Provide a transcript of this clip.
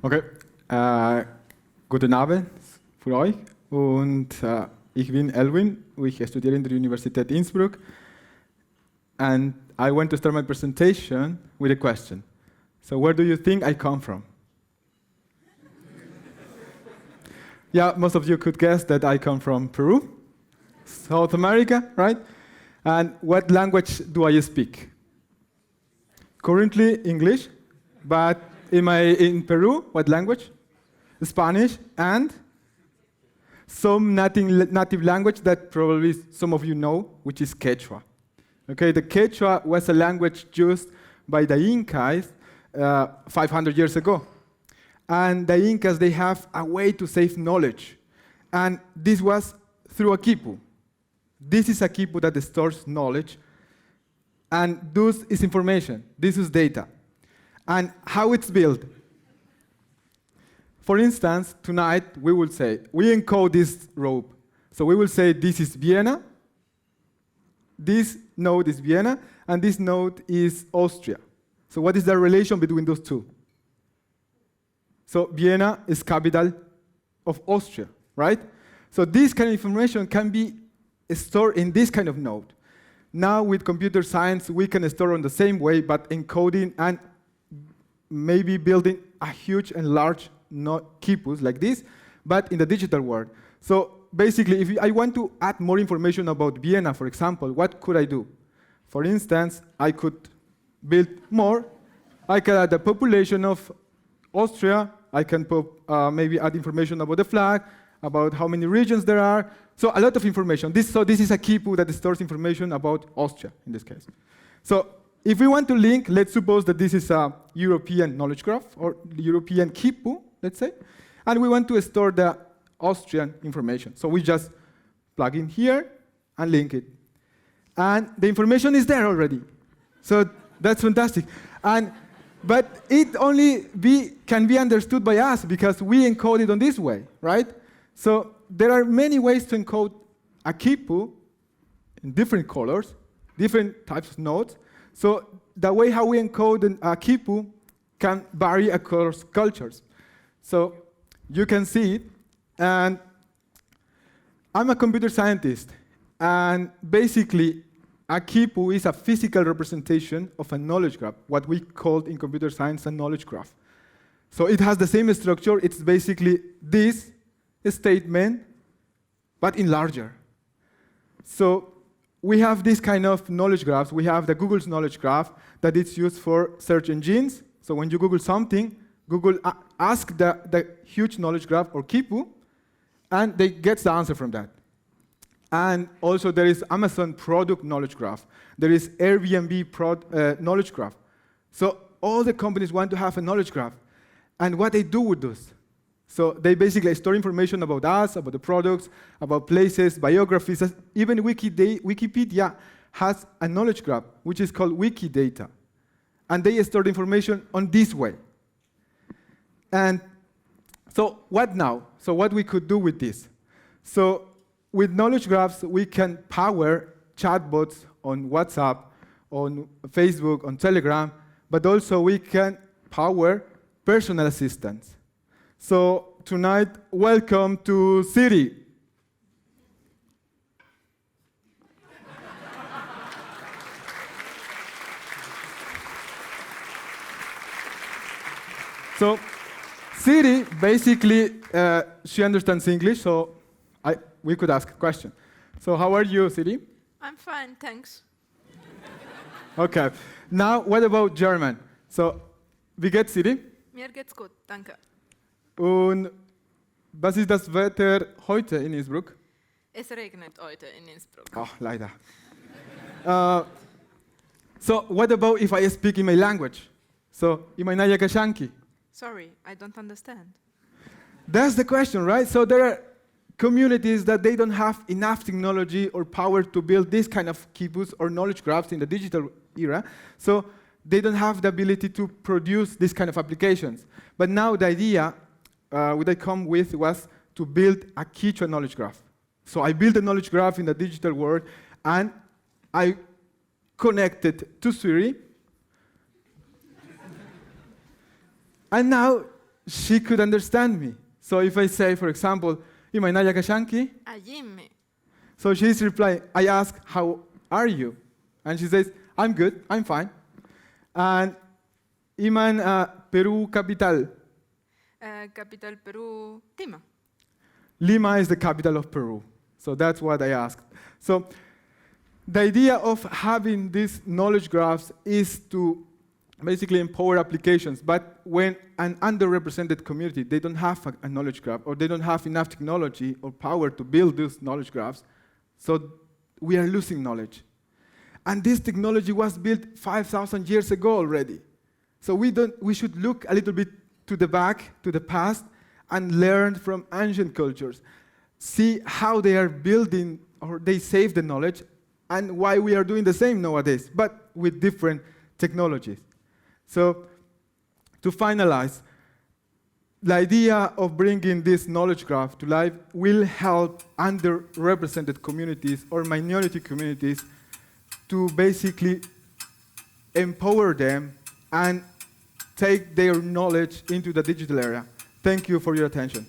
Okay. Guten Abend für euch. Und ich bin Elwin. Ich studiere in der Universität Innsbruck. And I want to start my presentation with a question. So where do you think I come from? Yeah, most of you could guess that I come from Peru, South America, right? And what language do I speak? Currently English, but in Peru, what language? Spanish and some native language that probably some of you know, which is Quechua. Okay, the Quechua was a language used by the Incas 500 years ago. And the Incas, they have a way to save knowledge. And this was through a quipu. This is a quipu that stores knowledge. And this is information. This is data. And how it's built. For instance, tonight we will say, we encode this rope. So we will say this is Vienna, this node is Vienna, and this node is Austria. So what is the relation between those two? So Vienna is capital of Austria, right? So this kind of information can be stored in this kind of node. Now with computer science, we can store in the same way, but encoding and maybe building a huge and large quipus like this, but in the digital world. So basically, if I want to add more information about Vienna, for example, what could I do? For instance, I could build more. I can add the population of Austria. I can maybe add information about the flag, about how many regions there are. So a lot of information. This is a quipu that stores information about Austria, in this case. So if we want to link, let's suppose that this is a European knowledge graph, or European quipu, let's say, and we want to store the Austrian information. So we just plug in here and link it. And the information is there already. So that's fantastic. But it only can be understood by us because we encode it on this way, right? So there are many ways to encode a quipu in different colors, different types of nodes. So the way how we encode a quipu can vary across cultures. So you can see it. And I'm a computer scientist. And basically, a quipu is a physical representation of a knowledge graph, what we call in computer science a knowledge graph. So it has the same structure. It's basically this statement, but in larger. So we have this kind of knowledge graphs. We have the Google's knowledge graph that is used for search engines. So when you Google something, Google asks the huge knowledge graph or quipu, and they get the answer from that. And also there is Amazon product knowledge graph. There is Airbnb knowledge graph. So all the companies want to have a knowledge graph. And what they do with this? So they basically store information about us, about the products, about places, biographies. Even Wikipedia has a knowledge graph, which is called Wikidata. And they store the information on this way. And so what now? So what we could do with this? So with knowledge graphs, we can power chatbots on WhatsApp, on Facebook, on Telegram, but also we can power personal assistants. So tonight, welcome to Siri. So Siri, basically, she understands English, so we could ask a question. So how are you, Siri? I'm fine, thanks. Okay. Now, what about German? So, wie geht's, Siri? Mir geht's gut, danke. Und was ist das Wetter heute in Innsbruck? Es regnet heute in Innsbruck. Oh, leider. So, what about if I speak in my language? So, in my Naya Kashanki? Sorry, I don't understand. That's the question, right? So there are communities that they don't have enough technology or power to build this kind of quipus or knowledge graphs in the digital era. So they don't have the ability to produce this kind of applications. But now the idea what I come with was to build a Quechua knowledge graph. So I built a knowledge graph in the digital world, and I connected to Siri. And now she could understand me. So if I say, for example, "Ima inaya kashanki?" Ajime. So she's replying, I ask, "How are you?" And she says, "I'm good, I'm fine." And Iman Peru capital. Capital Peru, Lima. Lima is the capital of Peru. So that's what I asked. So the idea of having these knowledge graphs is to basically empower applications. But when an underrepresented community, they don't have a knowledge graph, or they don't have enough technology or power to build these knowledge graphs, so we are losing knowledge. And this technology was built 5,000 years ago already. So we should look a little bit to the back, to the past, and learn from ancient cultures. See how they are building, or they save the knowledge, and why we are doing the same nowadays, but with different technologies. So to finalize, the idea of bringing this knowledge graph to life will help underrepresented communities or minority communities to basically empower them and take their knowledge into the digital era. Thank you for your attention.